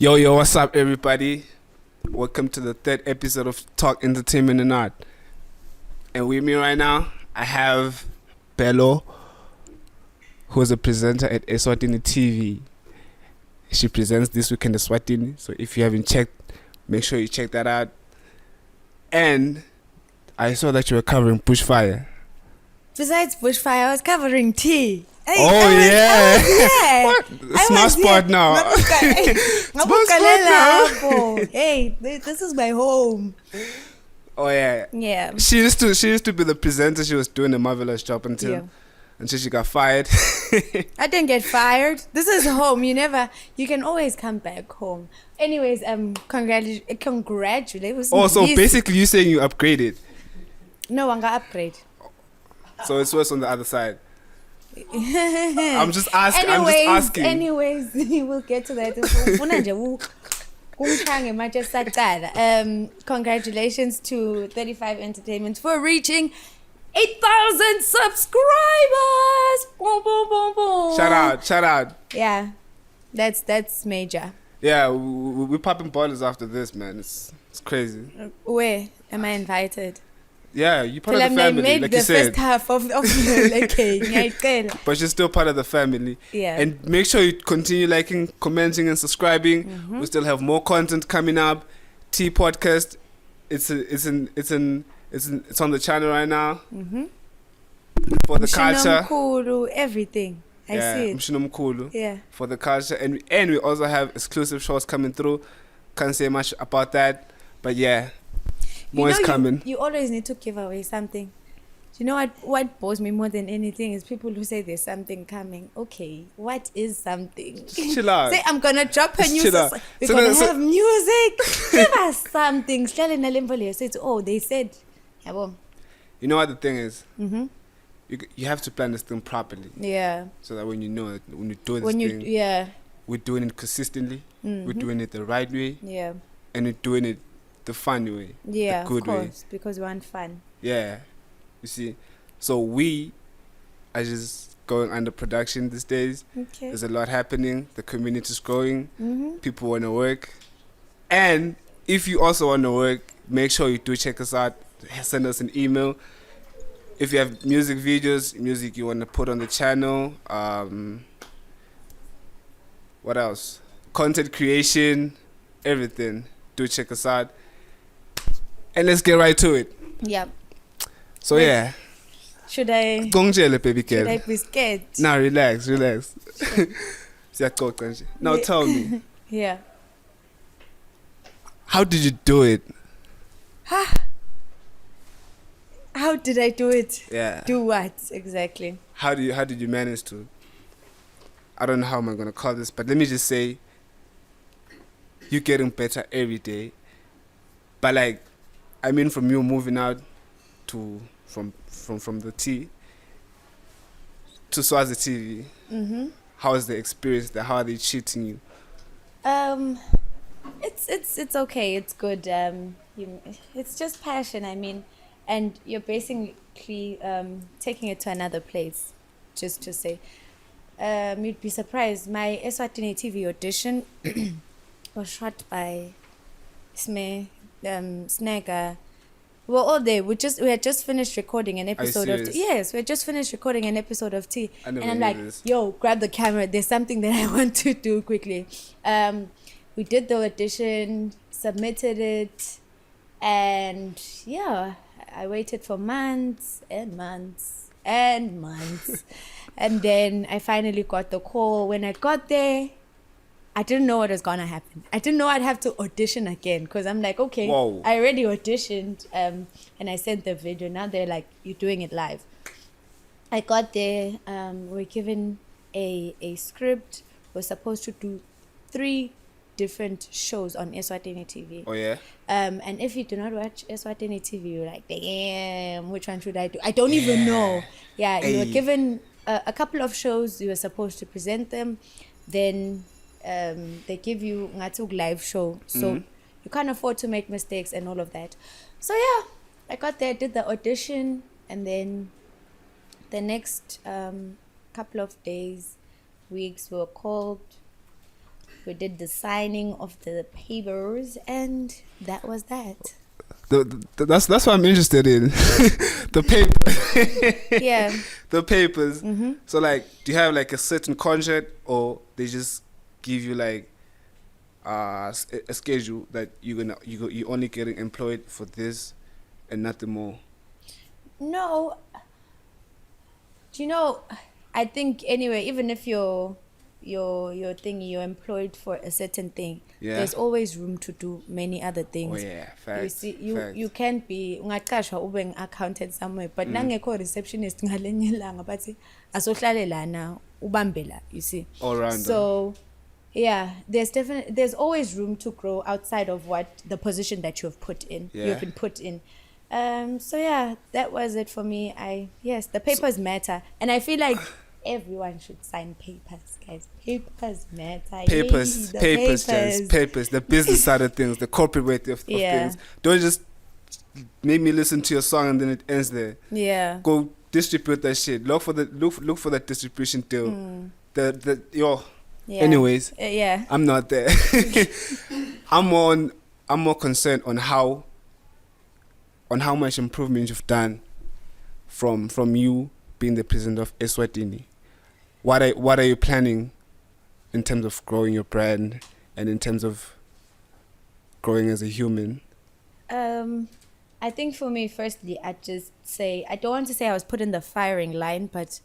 Yo, what's up, everybody? Welcome to the third episode of Talk Entertainment and Art. And with me right now, I have Thabelo, who is a presenter at Eswatini TV. She presents This Week in Eswatini, so if you haven't checked, make sure you check that out. And I saw that you were covering bushfire. Besides bushfire, I was covering tea. Hey, What? Smart spot now. Smart spot now. Hey, this is my home. Oh yeah. Yeah. She used to be the presenter. She was doing a marvelous job until she got fired. I didn't get fired. This is home. You can always come back home. Anyways, congratulations. Oh, so basically you saying you upgraded? No, I'm gonna upgrade. So it's worse on the other side. I'm just asking. Anyways, we'll get to that. Congratulations to 35 Entertainment for reaching 8,000 subscribers. Boom, boom, boom, boom. Shout out. Yeah, that's major. Yeah, we're popping bottles after this, man. It's crazy. Where am I invited? Yeah, you're part of the family, like you said. First half of the But you're still part of the family. Yeah. And make sure you continue liking, commenting, and subscribing. Mm-hmm. We still have more content coming up. T podcast, it's on the channel right now. Mm-hmm. For the culture. Everything. I see it. Yeah. For the culture, and we also have exclusive shows coming through. Can't say much about that, but yeah. More is coming. You always need to give away something. You know what bores me more than anything is people who say there's something coming. Okay, what is something? Chill out. Say I'm gonna drop a new song. We're gonna have music. Give us something. Oh, they said. You know what the thing is? Mm-hmm. You have to plan this thing properly. Yeah. So that when you know it, when you do this thing, we're doing it consistently. Mm-hmm. We're doing it the right way. Yeah. And we're doing it the fun way. Yeah, the good of course, way. because we want fun. Yeah. You see, so we are just going under production these days. Okay. There's a lot happening. The community's growing. Mm-hmm. People want to work. And if you also want to work, make sure you do check us out. Send us an email. If you have music videos, music you want to put on the channel. What else? Content creation, everything. Do check us out. And let's get right to it. Yeah. So yeah. Should I? Should I be scared? Nah, relax. Now tell me. Yeah. How did you do it? How did I do it? Yeah. Do what exactly? How did you manage to? I don't know how I'm gonna call this, but let me just say, you're getting better every day. But from you moving out to from the T to Swazi TV. Mm-hmm. How is the experience there? How are they treating you? It's okay. It's good. It's just passion. And you're basically taking it to another place. Just to say, you'd be surprised. My Eswatini TV audition was shot by Snagger. We were all there. We had just finished recording an episode of T. Yes, we had just finished recording an episode of T. And I'm like, yo, grab the camera. There's something that I want to do quickly. We did the audition, submitted it, and yeah, I waited for months and months and months. And then I finally got the call. When I got there, I didn't know what was going to happen. I didn't know I'd have to audition again because I'm like, okay, whoa. I already auditioned and I sent the video. Now they're like, you're doing it live. I got there. We're given a script. We're supposed to do 3 different shows on Eswatini TV. Oh, yeah? And if you do not watch Eswatini TV, you're like, damn, which one should I do? I don't even know. Yeah, you were given a couple of shows. You were supposed to present them. Then they give you a live show. So you can't afford to make mistakes and all of that. So, yeah, I got there, did the audition. And then the next couple of days, weeks, we were called. We did the signing of the papers, and that was that. That's what I'm interested in. The paper. Yeah. The papers. Mm-hmm. So like, do you have like a certain contract, or they just give you like a schedule that you're only getting employed for this and nothing more? No. Do you know, I think anyway, even if you're employed for a certain thing, there's always room to do many other things. Oh yeah, facts. You see, you can't be ungaqashwa ube an accountant somewhere, but nangekho receptionist ngalenye ilanga bathi asohlale lana ubambe la, you see. All round. So yeah, there's always room to grow outside of what the position that you've been put in. So yeah, that was it for me. Yes, the papers matter, and I feel like everyone should sign papers, guys. Papers matter. Papers, the business side of things, the corporate way of things. Don't just make me listen to your song and then it ends there. Yeah. Go distribute that shit. Look for that distribution deal. Anyways. Yeah. I'm not there. I'm more concerned on how much improvement you've done from you being the president of Eswatini. What are you planning in terms of growing your brand and in terms of growing as a human? I think for me, firstly, I'd just say, I don't want to say I was put in the firing line, but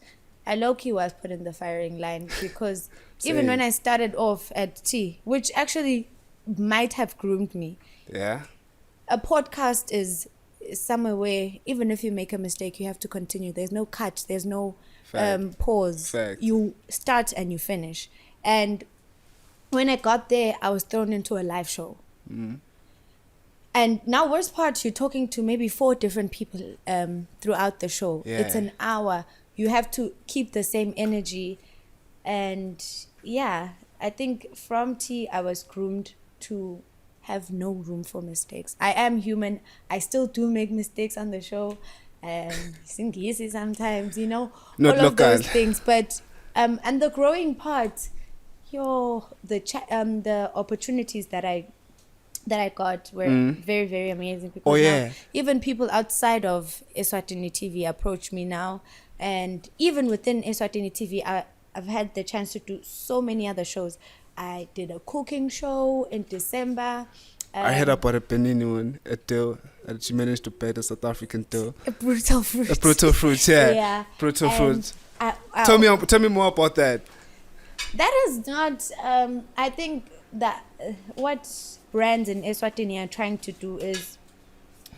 I low-key was put in the firing line because even when I started off at T, which actually might have groomed me. Yeah. A podcast is somewhere where even if you make a mistake, you have to continue. There's no cut. There's no pause. Fact. You start and you finish. And when I got there, I was thrown into a live show. And now, worst part, you're talking to maybe 4 different people throughout the show. Yeah. It's an hour. You have to keep the same energy. And yeah, I think from T, I was groomed to have no room for mistakes. I am human. I still do make mistakes on the show. Singisi sometimes, all of those things. But and the growing part, the opportunities that I got were very, very amazing. Because now, even people outside of Eswatini TV approach me now, and even within Eswatini TV, I've had the chance to do so many other shows. I did a cooking show in December. I heard about a Benini one, a deal that she managed to pay the South African deal. A brutal fruit. A brutal fruit, yeah. Yeah. Brutal fruit. Tell me more about that. That is not. I think that what brands in Eswatini are trying to do is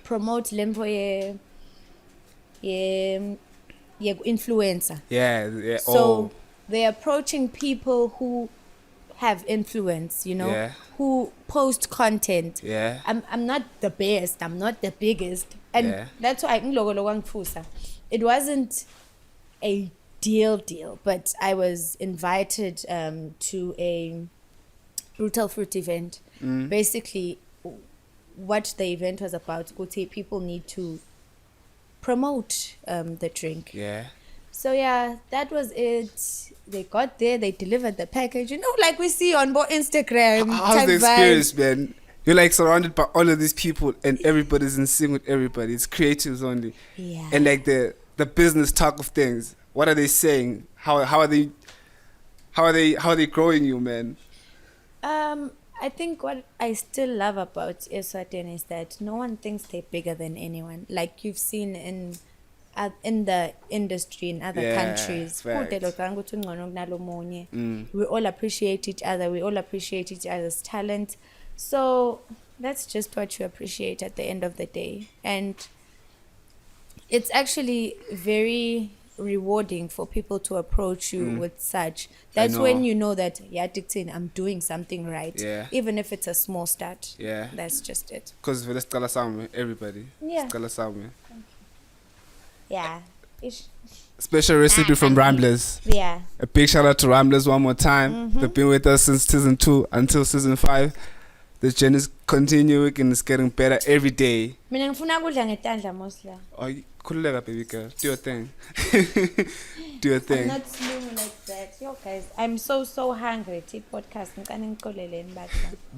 promote lempo influencer. Yeah. So they're approaching people who have influence, who post content. Yeah. I'm not the best, I'm not the biggest. And that's why it wasn't a deal, but I was invited to a brutal fruit event. Basically, what the event was about, people need to promote the drink. Yeah. So yeah, that was it. They got there, they delivered the package. Like we see on Instagram. How's the experience, man? You're like surrounded by all of these people and everybody's in sync with everybody. It's creatives only. Yeah. And like the business talk of things. What are they saying? How are they growing you, man? I think what I still love about Eswatini is that no one thinks they're bigger than anyone. Like you've seen in the industry in other countries. We all appreciate each other. We all appreciate each other's talent. So that's just what you appreciate at the end of the day. And it's actually very rewarding for people to approach you with such. That's when you know that I'm doing something right. Yeah. Even if it's a small start. Yeah. That's just it. Because everybody. Yeah. Yeah. Special recipe from Ramblers. Yeah. A big shout out to Ramblers one more time. They've been with us since season 2 until season 5. The journey is continuing and it's getting better every day. Oh, baby girl. Do your thing. Do your thing. I'm not slim like that. Yo guys, I'm so hungry. Tea podcast.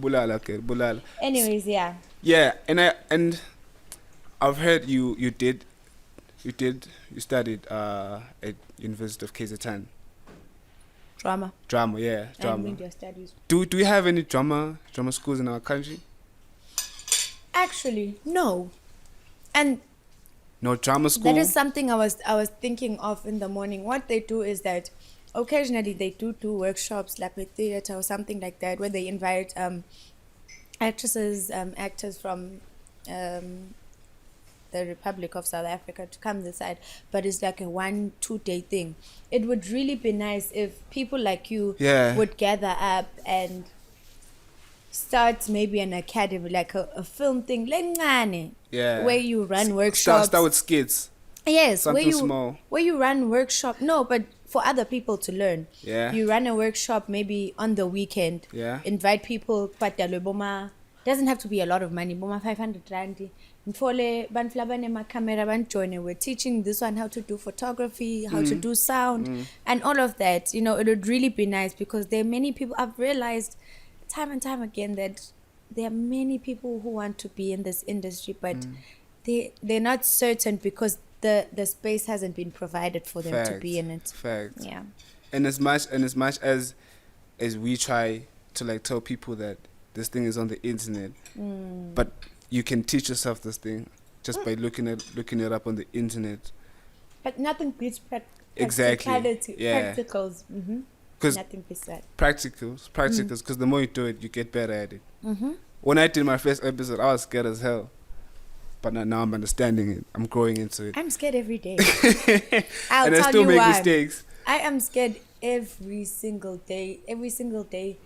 Bulala. Anyways, yeah. Yeah, and I've heard you studied at University of KZN. Drama, yeah, drama. And media studies. Do we have any drama schools in our country? Actually, no. And no drama school. That is something I was thinking of in the morning. What they do is that occasionally they do workshops like with theater or something like that, where they invite actors from the Republic of South Africa to come this side, but it's like a 1-2 day thing. It would really be nice if people like you would gather up and start maybe an academy, like a film thing, where you run workshops. Start with skits. Yes, something small. Where you run workshop. No, but for other people to learn. Yeah. You run a workshop maybe on the weekend. Yeah. Invite people. Doesn't have to be a lot of money. Boma 500 rand. We're teaching this one how to do photography, how to do sound, and all of that. You know, it would really be nice because there are many people. I've realized time and time again that there are many people who want to be in this industry, but they're not certain because the space hasn't been provided for them to be in it. Fact. Yeah. And as much as we try to like tell people that this thing is on the internet, but you can teach yourself this thing just by looking it up on the internet. But nothing beats exactly. Yeah. Practicals. Nothing beats that. Practicals. Because the more you do it, you get better at it. When I did my first episode, I was scared as hell. But now I'm understanding it. I'm growing into it. I'm scared every day. And I still make mistakes. I am scared every single day. Every single day,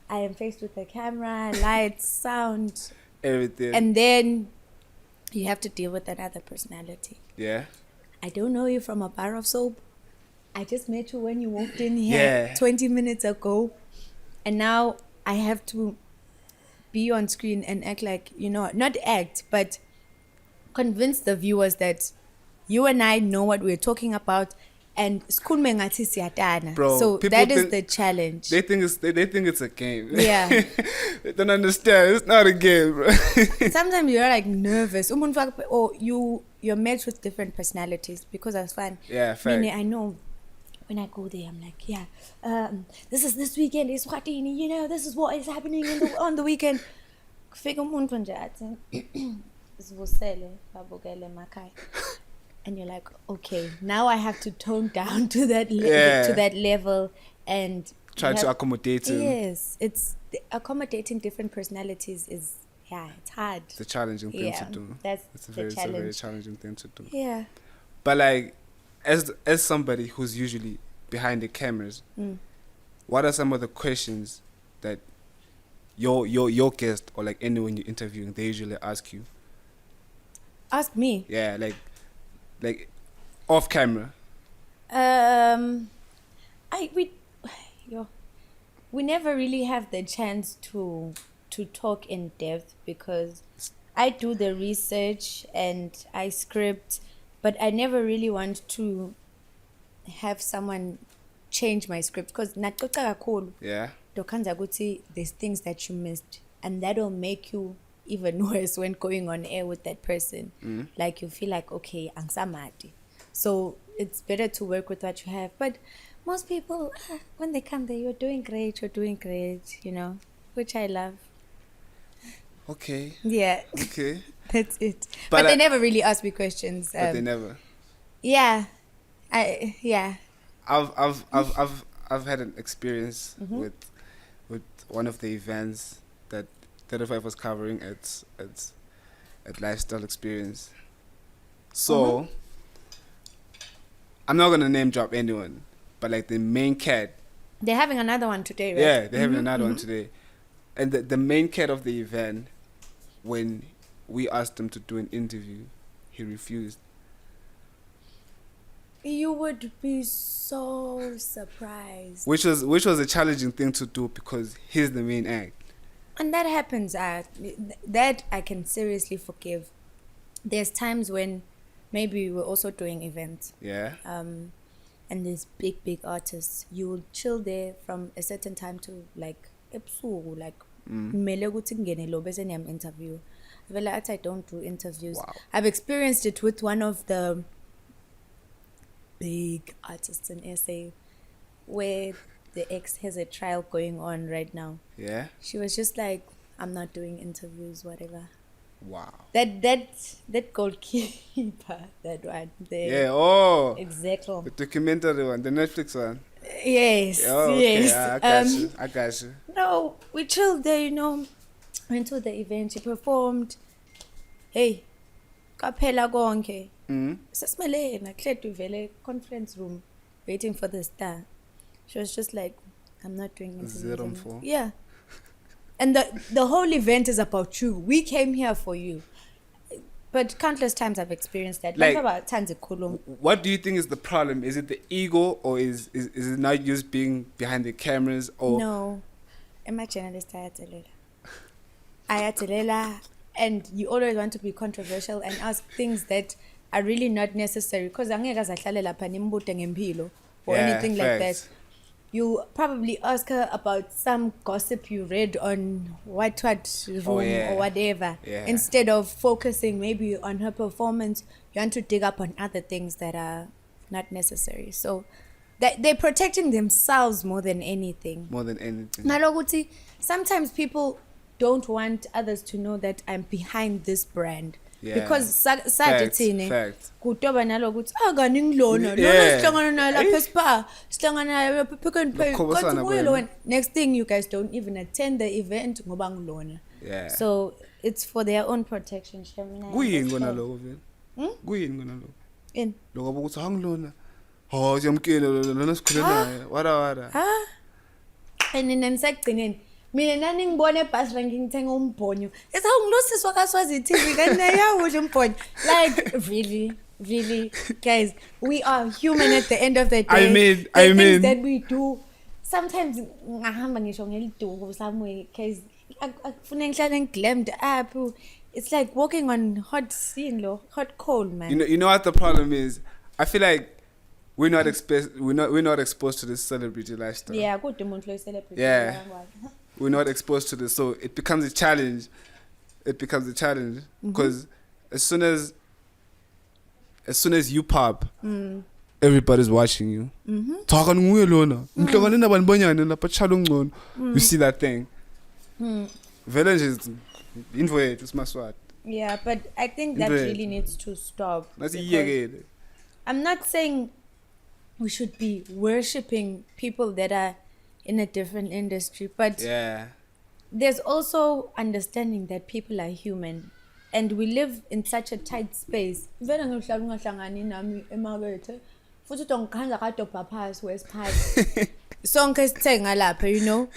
I am faced with the camera, lights, sound, everything. And then you have to deal with another personality. Yeah. I don't know you from a bar of soap. I just met you when you walked in here 20 minutes ago. And now I have to be on screen and act like, not act, but convince the viewers that you and I know what we're talking about. And bro, so that is the challenge. They think it's a game. Yeah. They don't understand. It's not a game, bro. Sometimes you're like nervous. Or you're met with different personalities because that's fun. Yeah, fact. I know when I go there, I'm like, this is this weekend, Eswatini, this is what is happening on the weekend. And you're like, okay, now I have to tone down to that level and try to accommodate him. Yes, accommodating different personalities is it's hard. It's a challenging thing to do. It's a very challenging thing to do. Yeah. But like, as somebody who's usually behind the cameras, what are some of the questions that your guest or like anyone you're interviewing they usually ask you? Ask me? Yeah, like off camera. We never really have the chance to talk in depth because I do the research and I script, but I never really want to have someone change my script because there's things that you missed and that'll make you even worse when going on air with that person. Like you feel like, okay, angsamati. So it's better to work with what you have. But most people, when they come there, you're doing great, which I love. Okay. Yeah. Okay. That's it. But they never really ask me questions. But they never. Yeah. I've had an experience with one of the events that 35 was covering at Lifestyle Experience. So I'm not gonna name drop anyone, but like the main cat. They're having another one today, right? Yeah, they're having another one today. And the main cat of the event, when we asked him to do an interview, he refused. You would be so surprised. Which was a challenging thing to do because he's the main act. And that happens. That I can seriously forgive. There's times when maybe we're also doing events. Yeah. and there's big artists, you will chill there from a certain time to like ebusuku, like kumele ukuthi ngene lo bese niyam interview. I don't do interviews. Wow. I've experienced it with one of the big artists in SA, where the ex has a trial going on right now. Yeah. She was just like, I'm not doing interviews, whatever. Wow. That goalkeeper, that one there. Yeah. Oh. Exactly. The documentary one, the Netflix one. Yes. Oh, okay. Yes. I got you. No, we chilled there, you know. Went to the event. She performed. Hey, kaphela konke. Sasimele naklethu vele conference room, waiting for the star. She was just like, I'm not doing interviews. 04. Yeah. And the whole event is about you. We came here for you. But countless times I've experienced that. Like, what do you think is the problem? Is it the ego, or is it not just being behind the cameras? Or no. I'm a journalist, Ayatelela, and you always want to be controversial and ask things that are really not necessary. Because or anything like that. You probably ask her about some gossip you read on what room or whatever. Yeah. Instead of focusing maybe on her performance, you want to dig up on other things that are not necessary. So they're protecting themselves more than anything. Nalokuthi, sometimes people don't want others to know that I'm behind this brand. Yeah. Because fact. kutoba nalokuthi akaningilona lona sihlangana naye lapha spa sihlangana naye Pick n Pay kodwa next thing you guys don't even attend the event ngoba ngilona. Yeah. So it's for their own protection. Kuyini kona lokho vele? Kuyini kona lokho? In lokho ukuthi hangilona. Oh siyamkela lona sikhule naye. Wara. And then sekugcineni mina nani ngibone ebhasi ranking ngithenga umbhonyo ethi awungilosiswa kaSwazi TV kanaya udla umbhonyo. Like really guys, we are human at the end of the day. I mean things that we do sometimes ngahamba ngisho ngeliduku somewhere cause akufuna ngihlale ngiglammed up. It's like walking on hot coal, man. You know what the problem is? I feel like we're not exposed to this celebrity lifestyle. Yeah, good celebrity. Yeah. We're not exposed to this, so it becomes a challenge. Because as soon as you pop, everybody's watching you. You see that thing. Village is yeah, but I think that really needs to stop. I'm not saying we should be worshipping people that are in a different industry, but there's also understanding that people are human and we live in such a tight space. Sonkhe sithenga lapha, you know.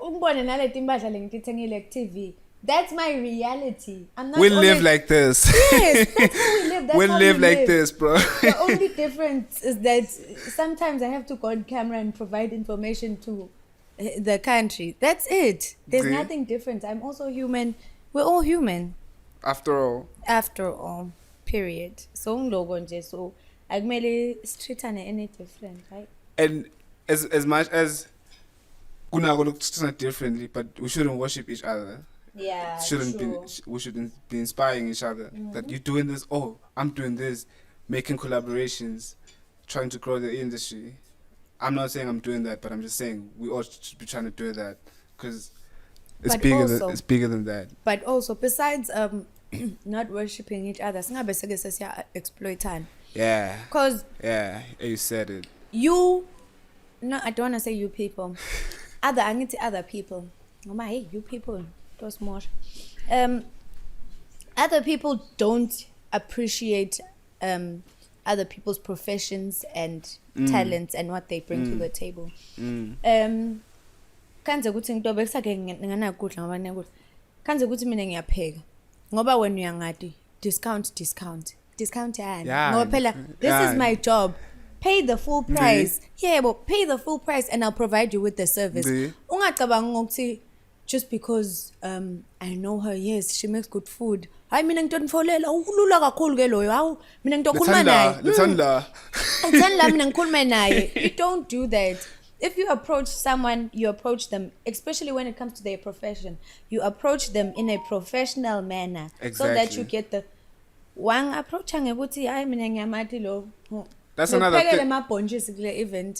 Umbone naleti impahla lengithengile ku-TV. That's my reality. We live like this. Yes, that's how we live. We live like this, bro. The only difference is that sometimes I have to go on camera and provide information to the country. That's it. There's nothing different. I'm also human. We're all human. After all. Period. So so akumele sitreatane any different, right? And as much as kunako lokuthina differently, but we shouldn't worship each other. Yeah, we shouldn't be inspiring each other. That you're doing this, oh, I'm doing this, making collaborations, trying to grow the industry. I'm not saying I'm doing that, but I'm just saying we all should be trying to do that because it's bigger than that. But also, besides not worshipping each other, exploitation. Yeah. Because you said it. I don't want to say you people. I need other people. Oh my, hey, you people. More. Other people don't appreciate other people's professions and talents and what they bring to the table. Kanze ukuthi into bekusake nganakudla ngoba nekudla. Kanze ukuthi mina ngiyapheka. Ngoba wena uyangadi discount yani. Ngoba phela this is my job. Pay the full price. Yeah, but pay the full price and I'll provide you with the service. Ungacabanga ukuthi just because I know her, yes, she makes good food. Hayi mina ngitonifolela ulula kakhulu ke loyo. Hawu mina ngitokhuluma naye. Letsandla mina ngikhulume naye. You don't do that. If you approach someone, you approach them, especially when it comes to their profession, you approach them in a professional manner. Exactly. So that you get the one approach ngekuthi hayi mina ngiyamathi lo. That's another thing.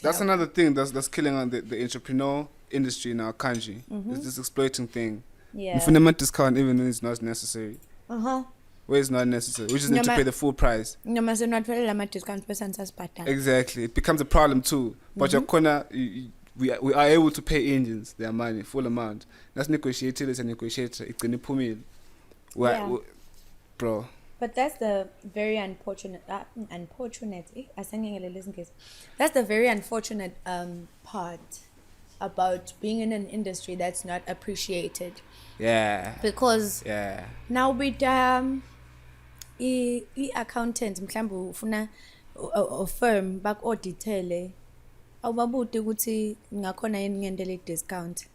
That's another thing that's killing on the entrepreneur industry in our country. It's this exploiting thing. Yeah. If you discount even when it's not necessary. Where it's not necessary. We just need to pay the full price. Exactly. It becomes a problem too. But your corner, we are able to pay Indians their money, full amount. That's negotiated, it's a negotiator. It's going to bro. But that's the very unfortunate that's the very unfortunate part about being in an industry that's not appreciated. Yeah. Because now with i-accountant mhlawumbe ufuna a firm back auditele awubabude ukuthi ngakhona yini ngendele discount.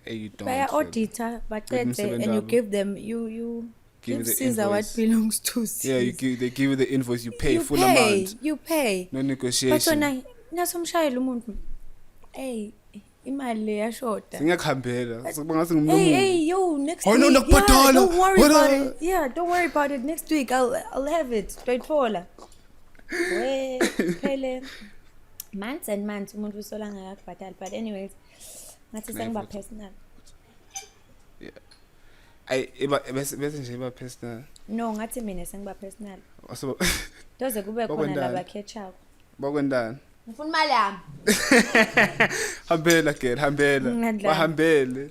You don't. Baya auditor baqede and you give them you give Caesar what belongs to Caesar. Yeah, they give you the invoice, you pay full amount. You pay. No negotiation. But nasomshayela umuntu imali yashota. Singakhambela. Hey, yo, next week. Don't worry about it. Yeah, don't worry about it. Next week I'll have it. Straightforward. Wait, pele. Months and months umuntu usola ngakubhatala. But anyways, ngathi sengiba personal. Bese nje iba personal. No, ngathi mina sengiba personal. Doze kube khona laba catch up. Bakwendana. Ngifuna imali yami. Hambela girl, hambela. Bahambele.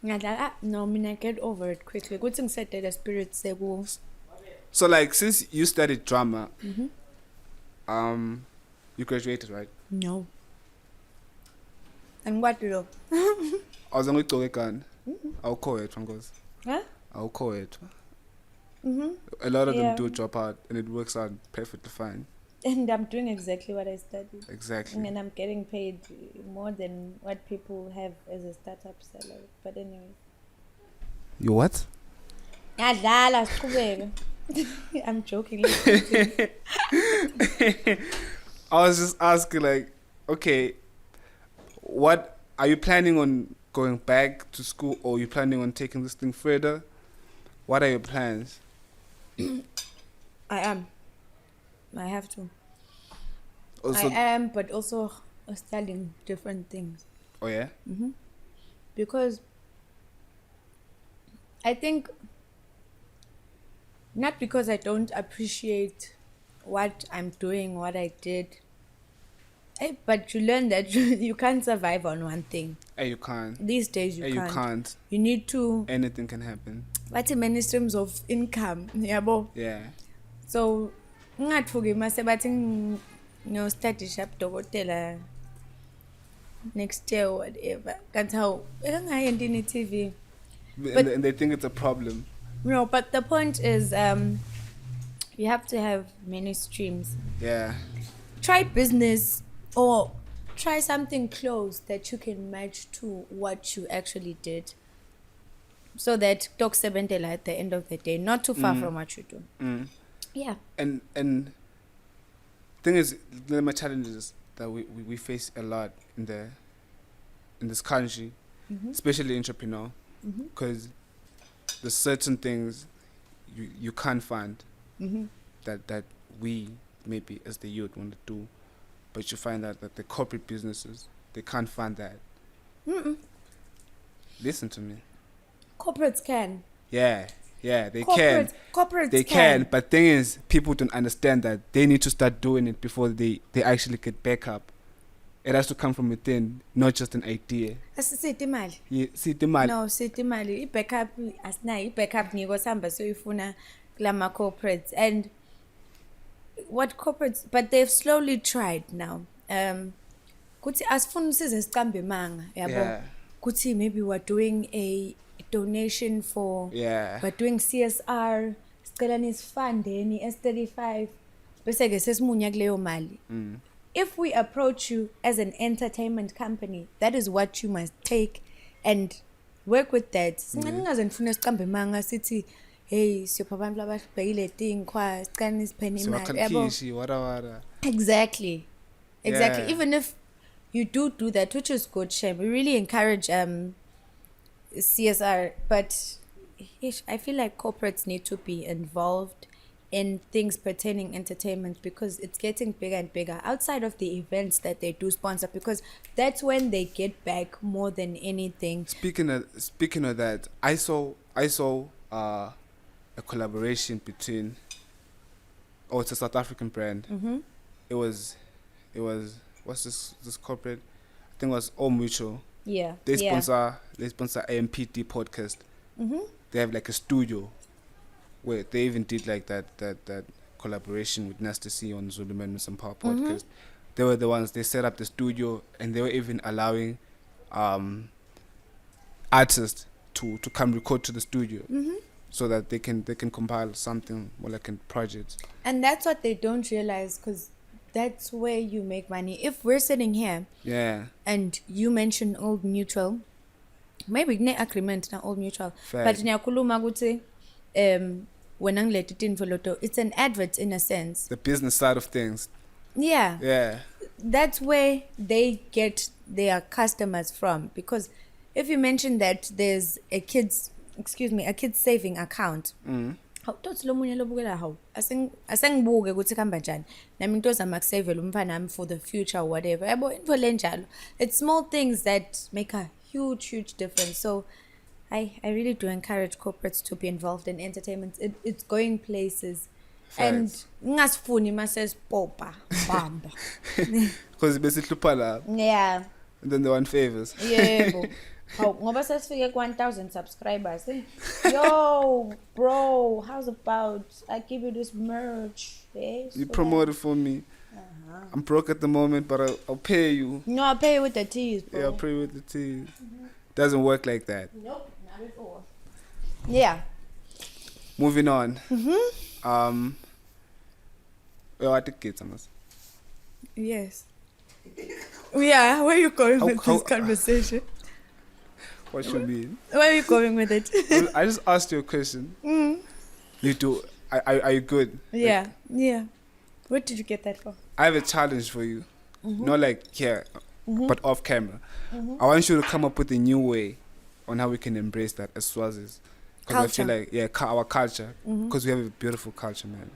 Ngadla no mina get over it quickly. Kuthi ngisethe the spirit seku. So like since you studied drama, you graduated, right? No. And what do you? I was only talking I'll call it because I'll call it. A lot of them do drop out and it works out perfectly fine. And I'm doing exactly what I studied. Exactly. And I'm getting paid more than what people have as a startup salary. But anyway. You what? I'm joking. I was just asking like, okay, what are you planning on going back to school or are you planning on taking this thing further? What are your plans? I am. I have to. Also, I am, but also studying different things. Oh yeah? Because I think, not because I don't appreciate what I'm doing, what I did, but you learn that you can't survive on one thing. Hey, you can't. These days you can't. You need to... Anything can happen. What's many streams of income? Yeah. So, ngatfuki mase bathi no study shop dokotela next year or whatever. Kanti how engayendi in TV. And they think it's a problem. No, but the point is you have to have many streams. Yeah. Try business or try something close that you can match to what you actually did. So that Doc Sebentela at the end of the day, not too far from what you do. Yeah. And thing is, there are challenges that we face a lot in this country, especially entrepreneur, because there's certain things you can't find that we maybe as the youth want to do, but you find out that the corporate businesses they can't find that. Listen to me. Corporates can. Yeah, they can. Corporates they can. But thing is, people don't understand that they need to start doing it before they actually get backup. It has to come from within, not just an idea. Sithi imali. Sithi imali. No, sithi imali. I-backup asinayo. I-backup ngiko samba so ifuna kulama corporates and what corporates, but they've slowly tried now. Kuthi asifuna size sicambe manga, yabo. Kuthi maybe we're doing a donation for we're doing CSR, sicelanis fundeni S35 bese ke sesimunya kuleyo mali. If we approach you as an entertainment company, that is what you must take and work with that. Ngingazengifuna siqambe manga sithi hey siyopha abantu ababhekile thing kwa sicane isiphene imali yabo. Exactly. Even if you do that, which is good, Shem. We really encourage CSR, but I feel like corporates need to be involved in things pertaining entertainment because it's getting bigger and bigger outside of the events that they do sponsor, because that's when they get back more than anything. Speaking of that, I saw a collaboration between it's a South African brand. It was what's this corporate? I think it was All Mutual. Yeah. They sponsor AMPD podcast. They have like a studio where they even did like that collaboration with Nasty C on Zuluman and some Power podcast. They were the ones, they set up the studio, and they were even allowing artists to come record to the studio so that they can compile something more like a project. And that's what they don't realize, because that's where you make money. If we're sitting here and you mention Old Mutual, maybe ne agreement na Old Mutual, but niyakhuluma ukuthi when it's an advert in a sense. The business side of things. Yeah. That's where they get their customers from, because if you mention that there's a kids saving account. Asengbuke ukuthi khamba njani nami into zama kusavela umfana nami for the future or whatever. Yabo into lenjalo. It's small things that make a huge difference. So I really do encourage corporates to be involved in entertainment. It's going places. Facts. And ngasifuni mases popa bamba. Because besihlupha la. Yeah. And then they want favors. Yebo. Ngoba sesifike 1,000 subscribers. Yo, bro, how's about I give you this merch? You promote it for me. I'm broke at the moment, but I'll pay you. No, I'll pay you with the teas, bro. Yeah, I'll pay you with the teas. Doesn't work like that. Nope, not at all. Yeah. Moving on. Where are the kids, Amas? Yes. Yeah, where are you going with this conversation? What you mean? Where are you going with it? I just asked you a question. You do. Are you good? Yeah. Yeah. Where did you get that from? I have a challenge for you. Not like here, but off camera. I want you to come up with a new way on how we can embrace that as Swazis. Because I feel like, our culture. Because we have a beautiful culture, man.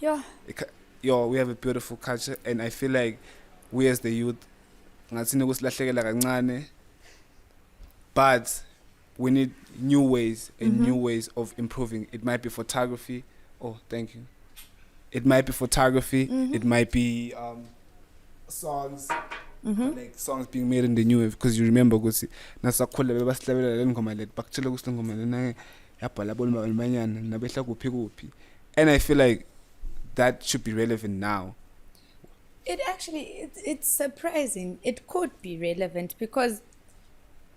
Yeah. We have a beautiful culture, and I feel like we as the youth, but we need new ways and new ways of improving. It might be photography. Oh, thank you. It might be photography. It might be songs. Like songs being made in the new wave. Because you remember, and I feel like that should be relevant now. It actually, it's surprising. It could be relevant because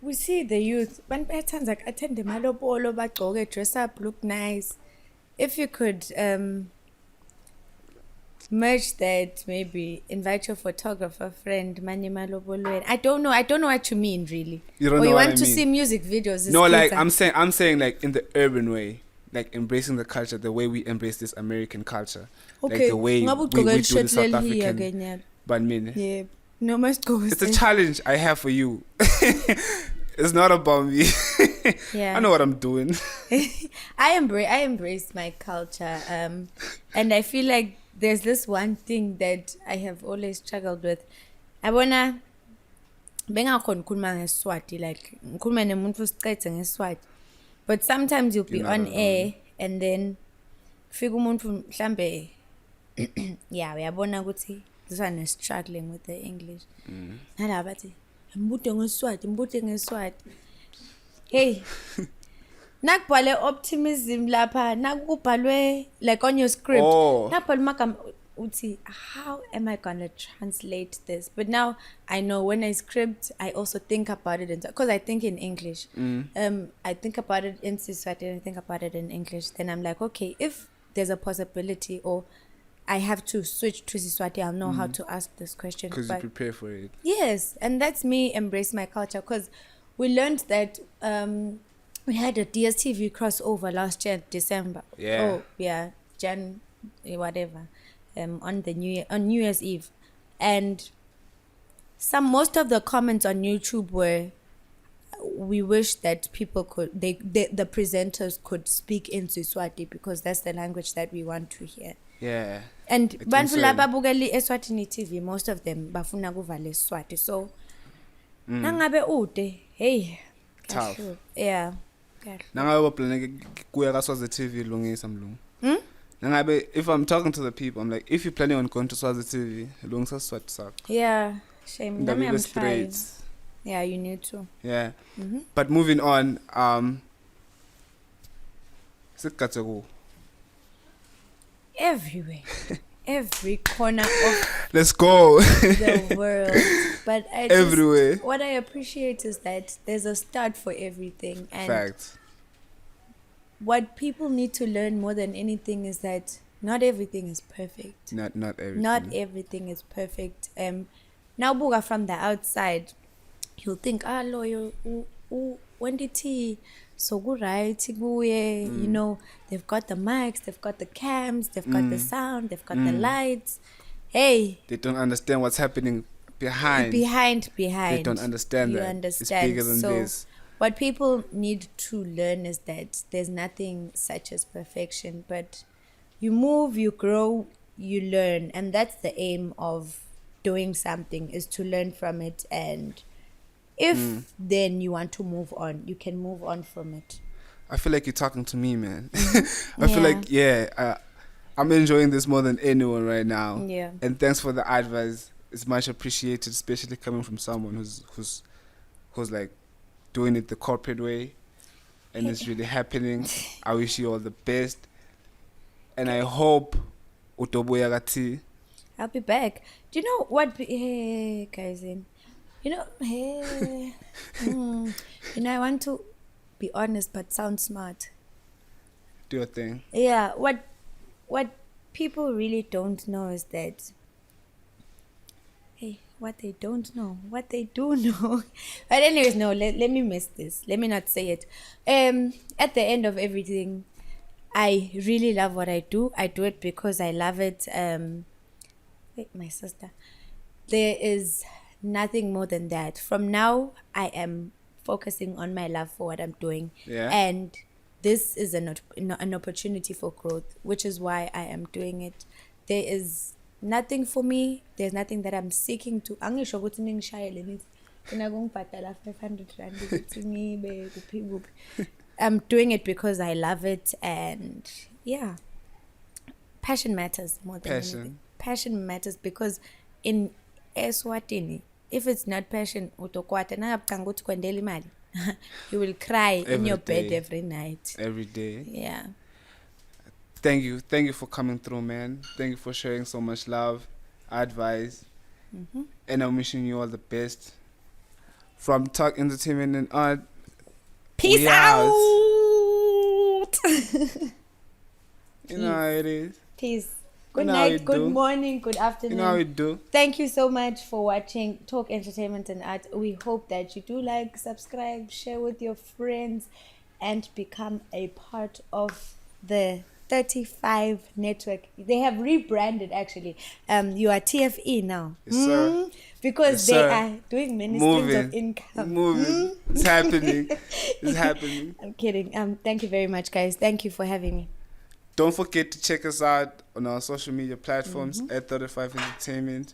we see the youth, when patterns like attend the malobolo, bagqoke, dress up, look nice. If you could merge that, maybe invite your photographer friend, mani malobolo. I don't know what you mean really. You don't know you what want to see music videos. No, like I'm saying like in the urban way. Like embracing the culture, the way we embrace this American culture. Okay. Like the way we do the South African. But yeah. No, must go. It's a challenge I have for you. It's not about me. Yeah. I know what I'm doing. I embrace my culture. And I feel like there's this one thing that I have always struggled with. I wanna bengakhona ukukhuluma ngeSwati, like ngikhuluma nemuntu usiqethe ngeSwati. But sometimes you'll be on air and then fika umuntu mhlambe uyabona ukuthi this one is struggling with the English. Nala bathi mbute ngeSwati. Hey. Nakubhale optimism lapha, nakubhalwe like on your script. Nakubhale magama uthi how am I going to translate this? But now I know when I script, I also think about it because I think in English. I think about it in Siswati and I think about it in English. Then I'm like, okay, if there's a possibility or I have to switch to Siswati, I'll know how to ask this question. Because you prepare for it. Yes, and that's me embrace my culture. Because we learned that we had a DSTV crossover last year, December. Yeah. Oh, yeah, Jan, whatever, on New Year's Eve, and most of the comments on YouTube were, we wish that people could, the presenters could speak in Siswati because that's the language that we want to hear. Yeah. And bantu laba bukeli Eswatini TV, most of them bafuna kuvala Swati. So nangabe ude, hey, tough. Yeah. Nangabe planning kuya kaSwazi TV lungisa mlungu. Nangabe if I'm talking to the people, I'm like, if you're planning on going to Swazi TV, lungisa Swati sakho. Yeah, shame. I'm trying. Yeah, you need to. Yeah. But moving on, everywhere. Every corner of let's go the world. But everywhere. What I appreciate is that there's a start for everything. And fact. What people need to learn more than anything is that not everything is perfect. Not everything. Not everything is perfect. Now buga from the outside, you'll think, lawyer, when did he so good, right? You know, they've got the mics, they've got the cams, they've got the sound, they've got the lights. Hey, they don't understand what's happening behind. They don't understand you that. Understand. It's bigger than this. What people need to learn is that there's nothing such as perfection, but you move, you grow, you learn, and that's the aim of doing something, is to learn from it. And if then you want to move on, you can move on from it. I feel like you're talking to me, man. I feel like, I'm enjoying this more than anyone right now. Yeah. And thanks for the advice. It's much appreciated, especially coming from someone who's like doing it the corporate way, and it's really happening. I wish you all the best, and I hope utoboyagati. I'll be back. Do you know what? Hey, guys, you know, hey, you know, I want to be honest but sound smart. Do your thing. Yeah. What people really don't know is that. Hey, what they don't know, what they do know. But anyways, no, let me miss this. Let me not say it. At the end of everything, I really love what I do. I do it because I love it. Wait, my sister. There is nothing more than that. From now, I am focusing on my love for what I'm doing. Yeah. And this is an opportunity for growth, which is why I am doing it. There is nothing for me. There's nothing that I'm seeking to. I'm doing it because I love it, and yeah, passion matters more than anything. Passion matters because in Eswatini, if it's not passion, you will cry in your bed every night. Every day. Yeah. Thank you for coming through, man. Thank you for sharing so much love, advice, and I'm wishing you all the best. From Talk Entertainment and Art. Peace out. You know how it is. Peace. Good night, good morning, good afternoon. You know how we do. Thank you so much for watching Talk Entertainment and Art. We hope that you do like, subscribe, share with your friends, and become a part of the 35 network. They have rebranded actually. You are TFE now. Yes, sir. Because they are doing many streams of income. Moving. It's happening. It's happening. I'm kidding. Thank you very much, guys. Thank you for having me. Don't forget to check us out on our social media platforms at 35 Entertainment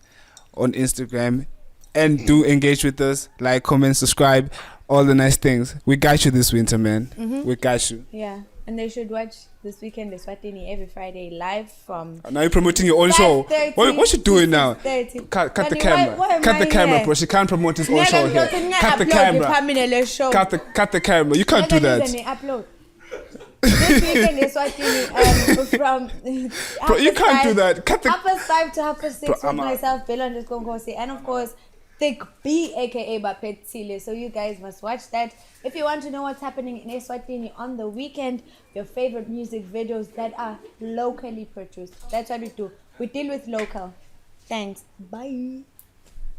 on Instagram. And do engage with us. Like, comment, subscribe. All the nice things. We got you this winter, man. We got you. Yeah. And they should watch This Weekend Eswatini every Friday live from. Now you're promoting your own show. What you doing now? Cut the camera. Cut the camera, bro. She can't promote his own show here. Cut the camera. Cut the camera. You can't do that. This Weekend Eswatini from. Bro, you can't do that. Cut the 5:30 to 6:30 with myself, Thabelo, and of course, Thick B, aka Bapet Sile. So you guys must watch that. If you want to know what's happening in Eswatini on the weekend, your favorite music videos that are locally produced. That's what we do. We deal with local. Thanks. Bye.